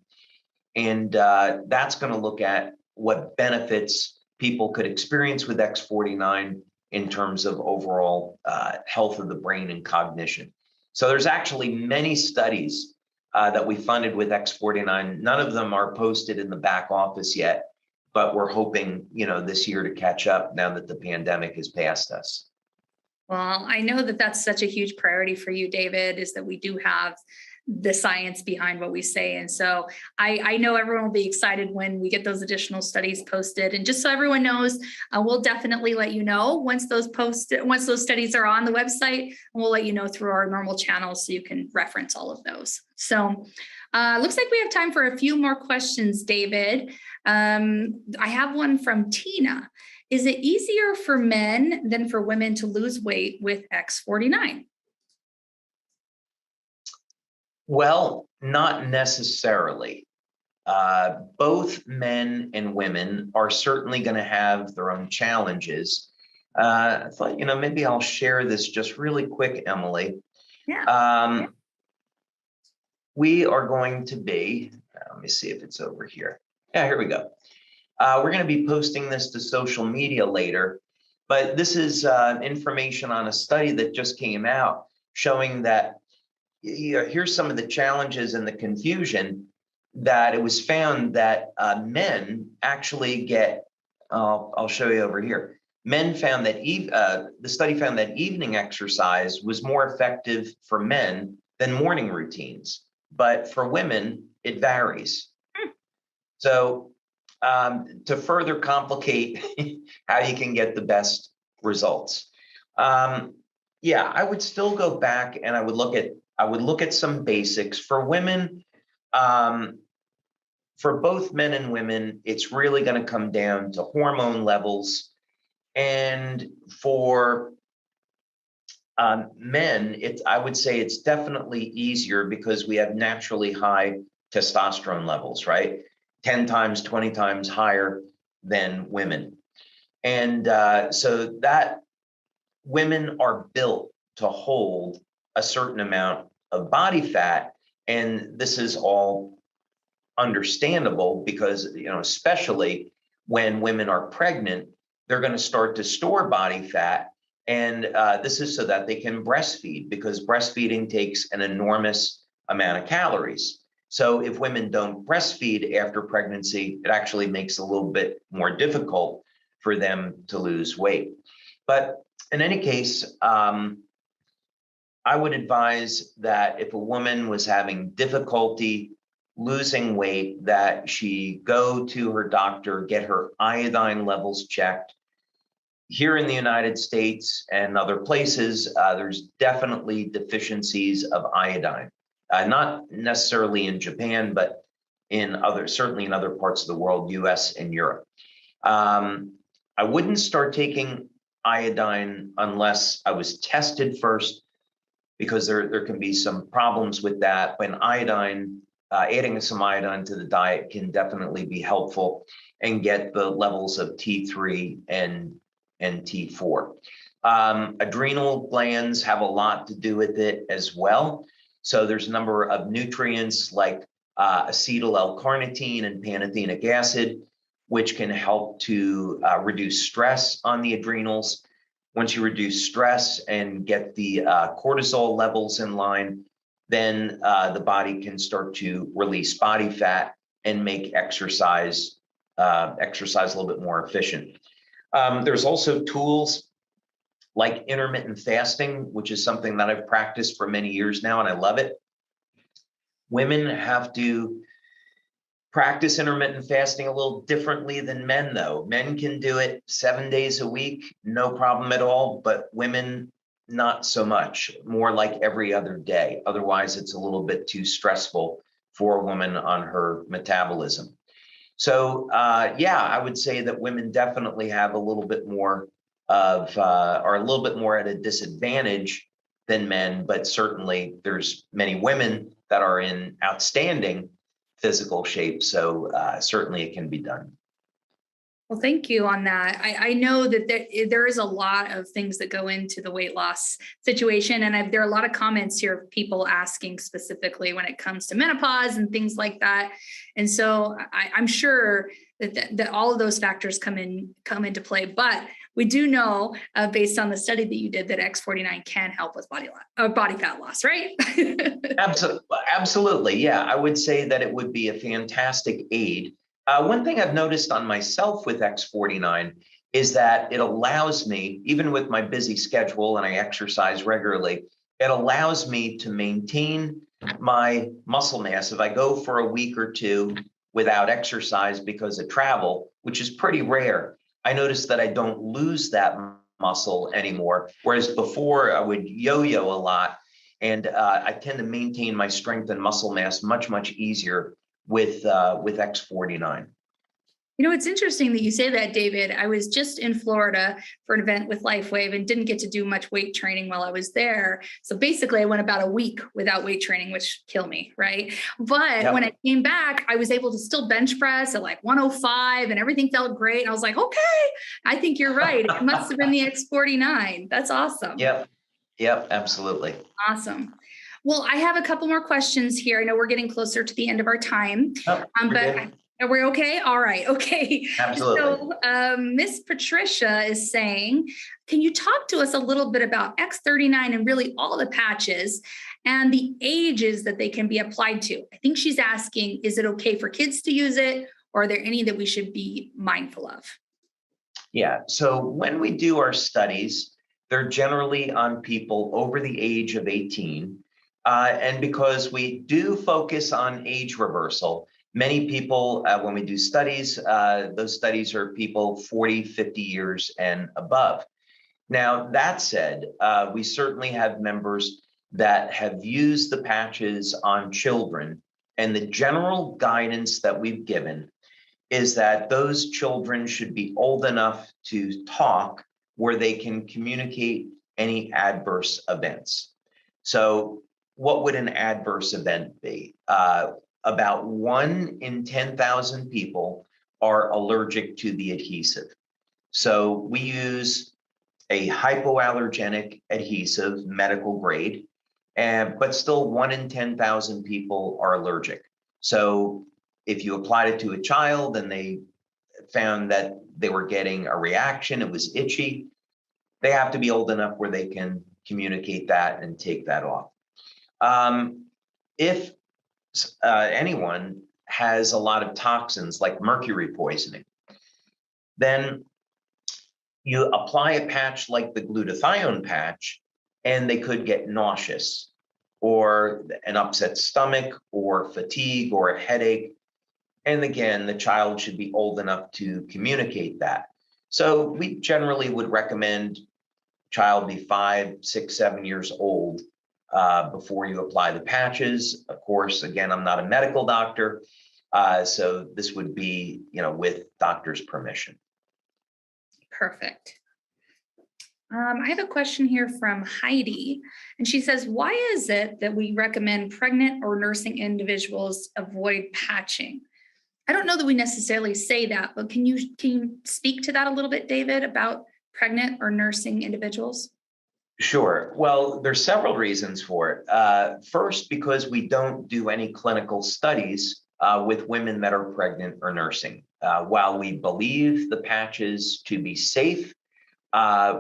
And that's going to look at what benefits people could experience with X49 in terms of overall health of the brain and cognition. So there's actually many studies that we funded with X49. None of them are posted in the back office yet, but we're hoping, this year to catch up now that the pandemic has passed us. Well, I know that that's such a huge priority for you, David, is that we do have the science behind what we say. And so I know everyone will be excited when we get those additional studies posted. And just so everyone knows, we'll definitely let you know once those studies are on the website, and we'll let you know through our normal channels so you can reference all of those. So looks like we have time for a few more questions, David. I have one from Tina. Is it easier for men than for women to lose weight with X49? Well, not necessarily. Both men and women are certainly going to have their own challenges. I thought, maybe I'll share this just really quick, Emily. Yeah. We are going to be, let me see if it's over here. Yeah, here we go. We're going to be posting this to social media later, but this is information on a study that just came out showing that here's some of the challenges and the confusion that it was found that men actually get, I'll show you over here. Men found that, the study found that evening exercise was more effective for men than morning routines, but for women, it varies. So to further complicate how you can get the best results. Yeah, I would still go back and I would look at some basics for women. For both men and women, it's really going to come down to hormone levels. And for men, I would say it's definitely easier because we have naturally high testosterone levels, right? 10 times, 20 times higher than women. And so that women are built to hold a certain amount of body fat. And this is all understandable because, especially when women are pregnant, they're going to start to store body fat. And this is so that they can breastfeed, because breastfeeding takes an enormous amount of calories. So if women don't breastfeed after pregnancy, it actually makes it a little bit more difficult for them to lose weight. But in any case, I would advise that if a woman was having difficulty losing weight, that she go to her doctor, get her iodine levels checked. Here in the United States and other places, there's definitely deficiencies of iodine. Not necessarily in Japan, but certainly in other parts of the world, US and Europe. I wouldn't start taking iodine unless I was tested first, because there can be some problems with that. When adding some iodine to the diet can definitely be helpful and get the levels of T3 and T4. Adrenal glands have a lot to do with it as well. So there's a number of nutrients like acetyl L-carnitine and pantothenic acid, which can help to reduce stress on the adrenals. Once you reduce stress and get the cortisol levels in line, then the body can start to release body fat and make exercise a little bit more efficient. There's also tools like intermittent fasting, which is something that I've practiced for many years now, and I love it. Women have to practice intermittent fasting a little differently than men, though. Men can do it 7 days a week, no problem at all, but women, not so much, more like every other day. Otherwise, it's a little bit too stressful for a woman on her metabolism. So, yeah, I would say that women definitely have a little bit more are a little bit more at a disadvantage than men, but certainly there's many women that are in outstanding physical shape. So certainly it can be done. Well, thank you on that. I know that there is a lot of things that go into the weight loss situation. And there are a lot of comments here of people asking specifically when it comes to menopause and things like that. And so I'm sure that all of those factors come into play. But we do know, based on the study that you did, that X49 can help with body fat loss, right? Absolutely. Yeah, I would say that it would be a fantastic aid. One thing I've noticed on myself with X49 is that it allows me, even with my busy schedule and I exercise regularly, it allows me to maintain my muscle mass. If I go for a week or two without exercise because of travel, which is pretty rare, I notice that I don't lose that muscle anymore. Whereas before I would yo-yo a lot, and I tend to maintain my strength and muscle mass much, much easier with X49. You know, it's interesting that you say that, David. I was just in Florida for an event with LifeWave and didn't get to do much weight training while I was there. So basically, I went about a week without weight training, which killed me, right? But when I came back, I was able to still bench press at like 105 and everything felt great. And I was like, okay, I think you're right. It must have been the X49. That's awesome. Yep, absolutely. Awesome. Well, I have a couple more questions here. I know we're getting closer to the end of our time, but are we okay? All right. Okay. Absolutely. So Miss Patricia is saying, can you talk to us a little bit about X39 and really all the patches and the ages that they can be applied to? I think she's asking, is it okay for kids to use it, or are there any that we should be mindful of? Yeah. So when we do our studies, they're generally on people over the age of 18. And because we do focus on age reversal, many people, when we do studies, those studies are people 40, 50 years and above. Now, that said, we certainly have members that have used the patches on children. And the general guidance that we've given is that those children should be old enough to talk where they can communicate any adverse events. So what would an adverse event be? About 1 in 10,000 people are allergic to the adhesive. So we use a hypoallergenic adhesive, medical grade, but still 1 in 10,000 people are allergic. So if you applied it to a child and they found that they were getting a reaction, it was itchy, they have to be old enough where they can communicate that and take that off. If anyone has a lot of toxins like mercury poisoning, then you apply a patch like the glutathione patch and they could get nauseous or an upset stomach or fatigue or a headache. And again, the child should be old enough to communicate that. So we generally would recommend child be 5, 6, 7 years old before you apply the patches. Of course, again, I'm not a medical doctor, so this would be, with doctor's permission. Perfect. I have a question here from Heidi, and she says, why is it that we recommend pregnant or nursing individuals avoid patching? I don't know that we necessarily say that, but can you speak to that a little bit, David, about pregnant or nursing individuals? Sure. Well, there's several reasons for it. First, because we don't do any clinical studies with women that are pregnant or nursing. While we believe the patches to be safe,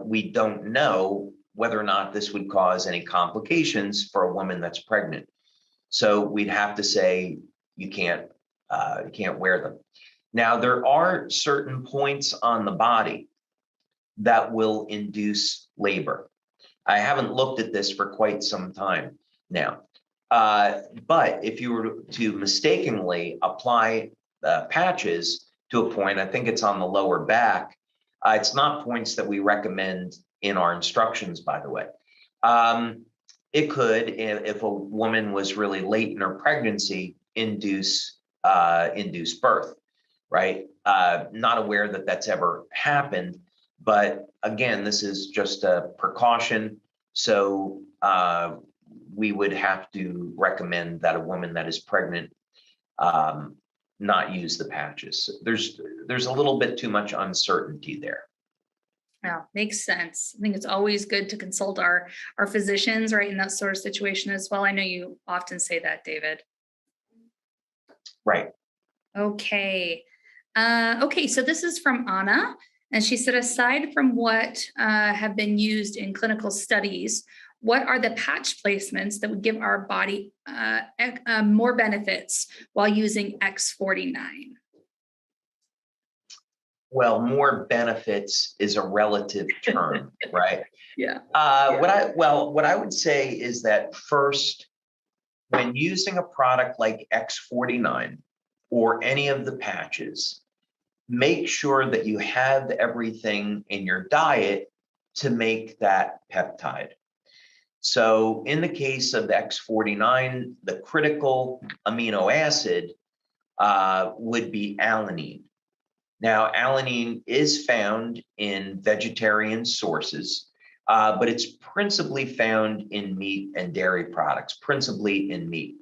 we don't know whether or not this would cause any complications for a woman that's pregnant. So we'd have to say you can't wear them. Now, there are certain points on the body that will induce labor. I haven't looked at this for quite some time now. But if you were to mistakenly apply patches to a point, I think it's on the lower back, it's not points that we recommend in our instructions, by the way. It could, if a woman was really late in her pregnancy, induce birth, right? Not aware that that's ever happened. But again, this is just a precaution. So we would have to recommend that a woman that is pregnant not use the patches. There's a little bit too much uncertainty there. Yeah, makes sense. I think it's always good to consult our physicians, right, in that sort of situation as well. I know you often say that, David. Right. Okay. Okay, so this is from Anna. And she said, aside from what have been used in clinical studies, what are the patch placements that would give our body more benefits while using X49? Well, more benefits is a relative term, right? Yeah. What I would say is that first, when using a product like X49 or any of the patches, make sure that you have everything in your diet to make that peptide. So in the case of the X49, the critical amino acid would be alanine. Now, alanine is found in vegetarian sources, but it's principally found in meat and dairy products, principally in meat.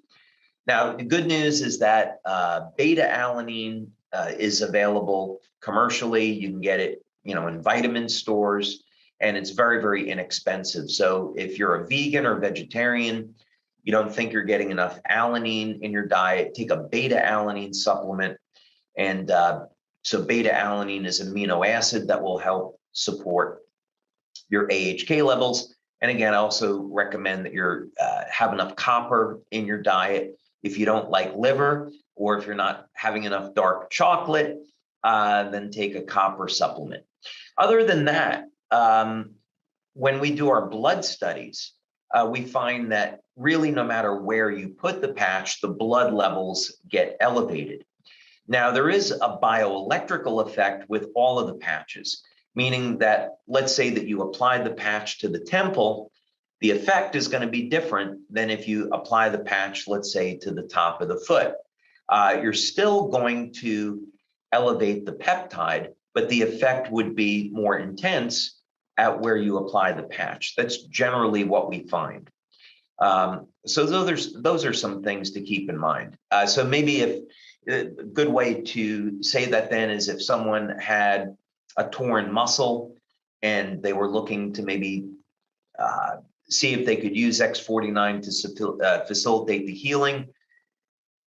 Now, the good news is that beta alanine is available commercially. You can get it, in vitamin stores, and it's very, very inexpensive. So if you're a vegan or vegetarian, you don't think you're getting enough alanine in your diet, take a beta alanine supplement. And so beta alanine is an amino acid that will help support your AHK levels. And again, I also recommend that you have enough copper in your diet. If you don't like liver, or if you're not having enough dark chocolate, then take a copper supplement. Other than that, when we do our blood studies, we find that really no matter where you put the patch, the blood levels get elevated. Now, there is a bioelectrical effect with all of the patches, meaning that let's say that you apply the patch to the temple, the effect is going to be different than if you apply the patch, let's say, to the top of the foot. You're still going to elevate the peptide, but the effect would be more intense at where you apply the patch. That's generally what we find. So those are some things to keep in mind. So maybe if a good way to say that then is if someone had a torn muscle and they were looking to maybe see if they could use X49 to facilitate the healing,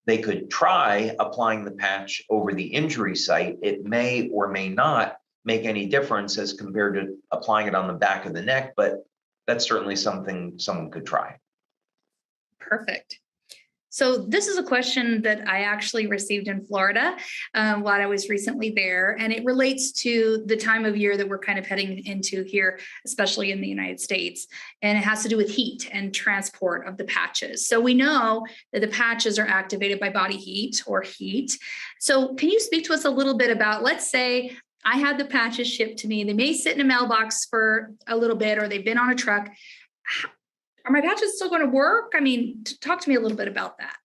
they could try applying the patch over the injury site. It may or may not make any difference as compared to applying it on the back of the neck, but that's certainly something someone could try. Perfect. So this is a question that I actually received in Florida while I was recently there, and it relates to the time of year that we're kind of heading into here, especially in the United States, and it has to do with heat and transport of the patches. So we know that the patches are activated by body heat or heat. So can you speak to us a little bit about, let's say I had the patches shipped to me, they may sit in a mailbox for a little bit, or they've been on a truck. Are my patches still going to work? I mean, talk to me a little bit about that.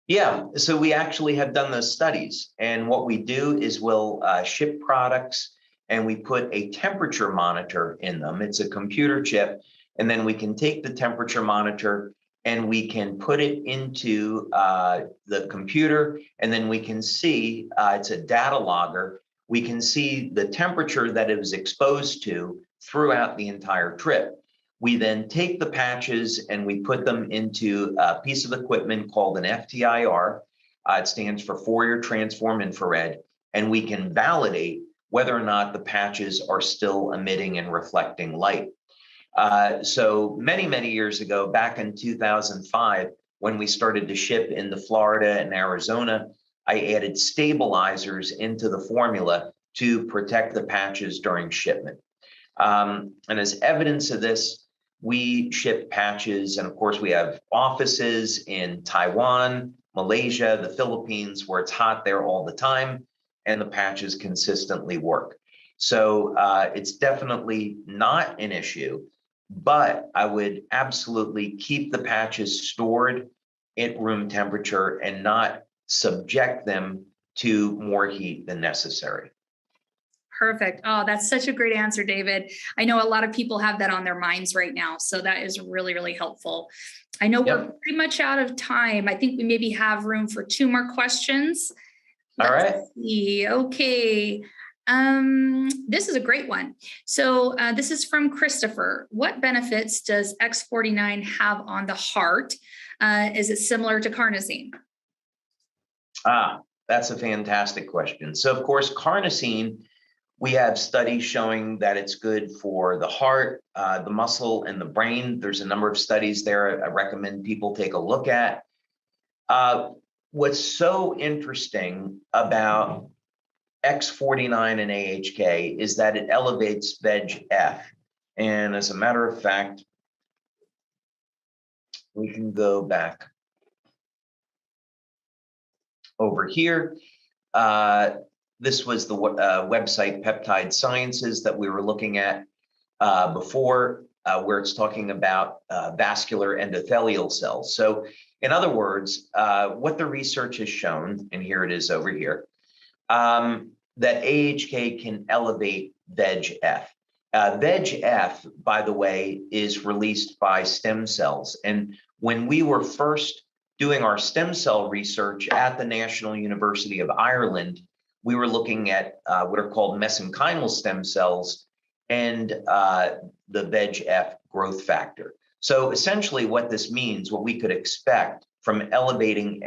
Yeah, so we actually have done those studies. And what we do is we'll ship products and we put a temperature monitor in them. It's a computer chip. And then we can take the temperature monitor and we can put it into the computer. And then we can see, it's a data logger. we can see the temperature that it was exposed to throughout the entire trip. We then take the patches and we put them into a piece of equipment called an FTIR. It stands for Fourier Transform Infrared, and we can validate whether or not the patches are still emitting and reflecting light. So many years ago, back in 2005, when we started to ship into Florida and Arizona, I added stabilizers into the formula to protect the patches during shipment. And as evidence of this, we ship patches, and of course we have offices in Taiwan, Malaysia, the Philippines, where it's hot there all the time, and the patches consistently work. So it's definitely not an issue, but I would absolutely keep the patches stored at room temperature and not subject them to more heat than necessary. Perfect. Oh, that's such a great answer, David. I know a lot of people have that on their minds right now. So that is really, really helpful. I know we're pretty much out of time. I think we maybe have room for 2 more questions. All right. See. Okay. This is a great one. So this is from Christopher. What benefits does X49 have on the heart? Is it similar to carnosine? That's a fantastic question. So of course, carnosine, we have studies showing that it's good for the heart, the muscle, and the brain. There's a number of studies there I recommend people take a look at. What's so interesting about X49 and AHK is that it elevates VEGF. And as a matter of fact, we can go back over here. This was the website Peptide Sciences that we were looking at before, where it's talking about vascular endothelial cells. So in other words, what the research has shown, and here it is over here, that AHK can elevate VEGF. VEGF, by the way, is released by stem cells. And when we were first doing our stem cell research at the National University of Ireland, we were looking at what are called mesenchymal stem cells and the VEGF growth factor. So essentially what this means, what we could expect from elevating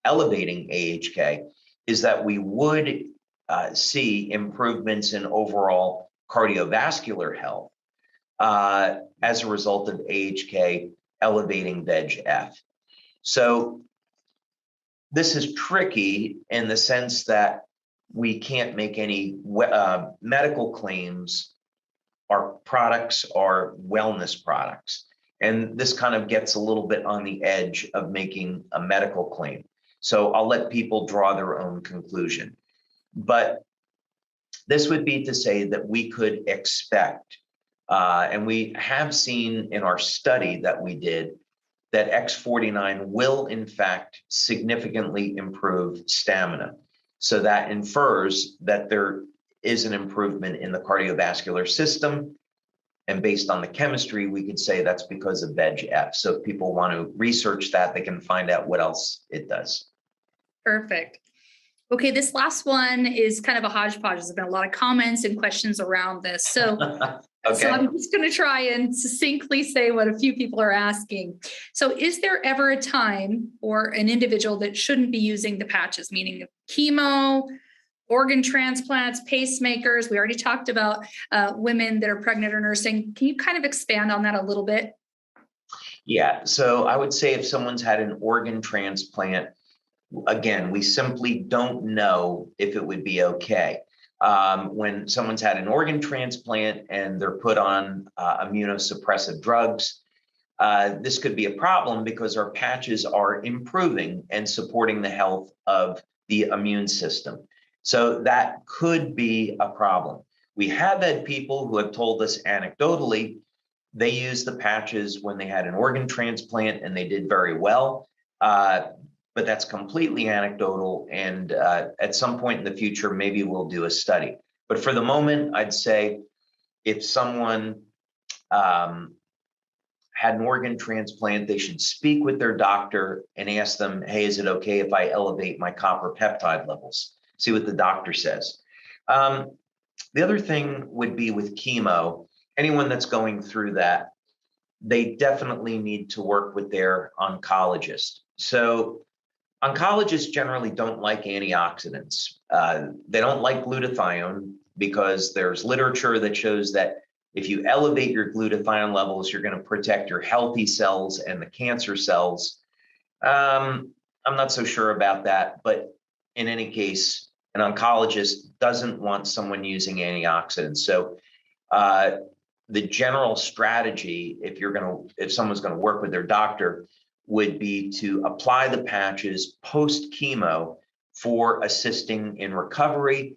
AHK, is that we would see improvements in overall cardiovascular health as a result of AHK elevating VEGF. So this is tricky in the sense that we can't make any medical claims. Our products are wellness products. And this kind of gets a little bit on the edge of making a medical claim. So I'll let people draw their own conclusion. But this would be to say that we could expect, and we have seen in our study that we did, that X49 will in fact significantly improve stamina. So that infers that there is an improvement in the cardiovascular system. And based on the chemistry, we could say that's because of VEGF. So if people want to research that, they can find out what else it does. Perfect. Okay, this last one is kind of a hodgepodge. There's been a lot of comments and questions around this. So, Okay. So I'm just going to try and succinctly say what a few people are asking. So is there ever a time or an individual that shouldn't be using the patches, meaning chemo, organ transplants, pacemakers? We already talked about women that are pregnant or nursing. Can you kind of expand on that a little bit? Yeah, so I would say if someone's had an organ transplant, again, we simply don't know if it would be okay. When someone's had an organ transplant and they're put on immunosuppressive drugs, this could be a problem because our patches are improving and supporting the health of the immune system. So that could be a problem. We have had people who have told us anecdotally, they used the patches when they had an organ transplant and they did very well. But that's completely anecdotal. And at some point in the future, maybe we'll do a study. But for the moment, I'd say if someone had an organ transplant, they should speak with their doctor and ask them, hey, is it okay if I elevate my copper peptide levels? see what the doctor says. The other thing would be with chemo, anyone that's going through that, they definitely need to work with their oncologist. So oncologists generally don't like antioxidants. They don't like glutathione because there's literature that shows that if you elevate your glutathione levels, you're going to protect your healthy cells and the cancer cells. I'm not so sure about that, but in any case, an oncologist doesn't want someone using antioxidants. So the general strategy, if someone's going to work with their doctor, would be to apply the patches post chemo for assisting in recovery,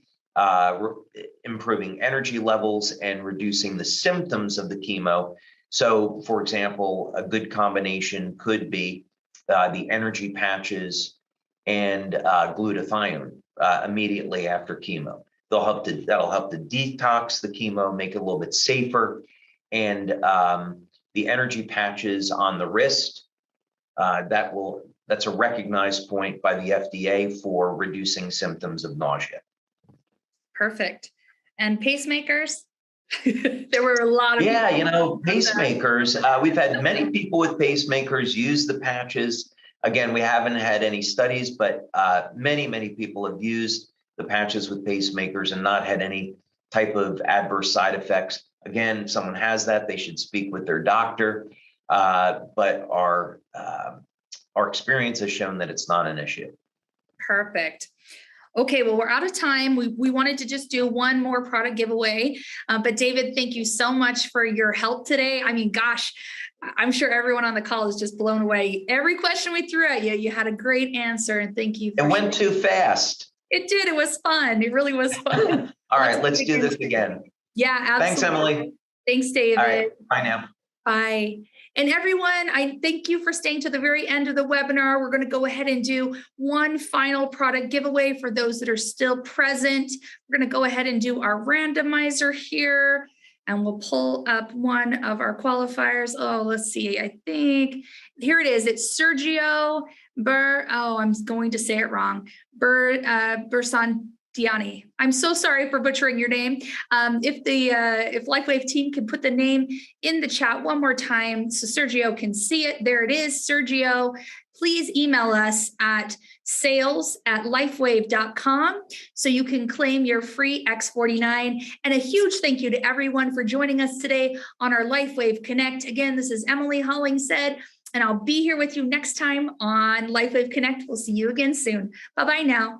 improving energy levels, and reducing the symptoms of the chemo. So, for example, a good combination could be the energy patches and glutathione immediately after chemo. That'll help to detox the chemo, make it a little bit safer. And the energy patches on the wrist, that's a recognized point by the FDA for reducing symptoms of nausea. Perfect. And pacemakers? There were a lot of pacemakers. We've had many people with pacemakers use the patches. Again, we haven't had any studies, but many people have used the patches with pacemakers and not had any type of adverse side effects. Again, if someone has that, they should speak with their doctor. But our experience has shown that it's not an issue. Perfect. Okay, well, we're out of time. We wanted to just do one more product giveaway. But David, thank you so much for your help today. I mean, gosh, I'm sure everyone on the call is just blown away. Every question we threw at you, you had a great answer, and thank you. It went too fast. It did. It was fun. It really was fun. All right, let's do this again. Yeah, absolutely. Thanks, Emily. Thanks, David. All right, bye now. Bye. And everyone, I thank you for staying to the very end of the webinar. We're going to go ahead and do one final product giveaway for those that are still present. We're going to go ahead and do our randomizer here, and we'll pull up one of our qualifiers. Oh, let's see. I think here it is. It's Sergio I'm going to say it wrong. Bersantiani. I'm so sorry for butchering your name. If LifeWave team can put the name in the chat one more time so Sergio can see it. There it is, Sergio. Please email us at sales@lifewave.com so you can claim your free X49. And a huge thank you to everyone for joining us today on our LifeWave Connect. Again, this is Emily Hollingshead, and I'll be here with you next time on LifeWave Connect. We'll see you again soon. Bye-bye now.